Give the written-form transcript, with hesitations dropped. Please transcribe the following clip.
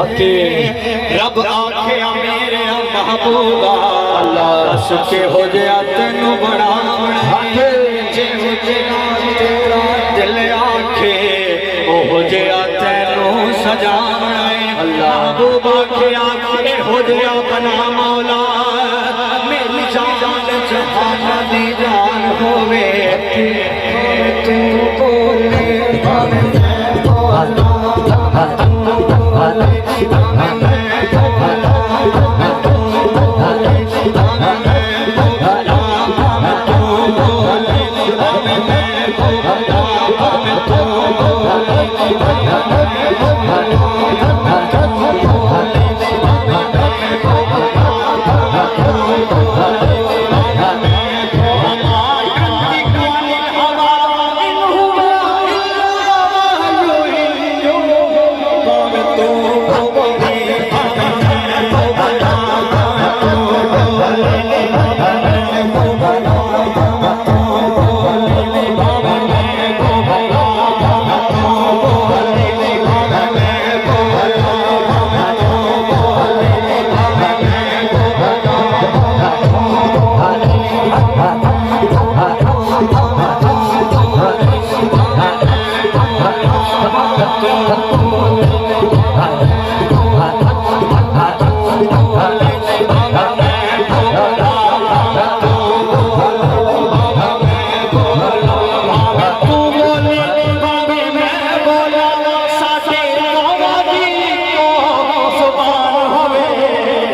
आके रब आखे मेरे महबूबा अल्लाह सुखे हो गया तेनू बनावना जे हो गया तेरा दिल आखे हो गया तेनू सजावना अल्लाह महबूबा के आखे हो गया बनावना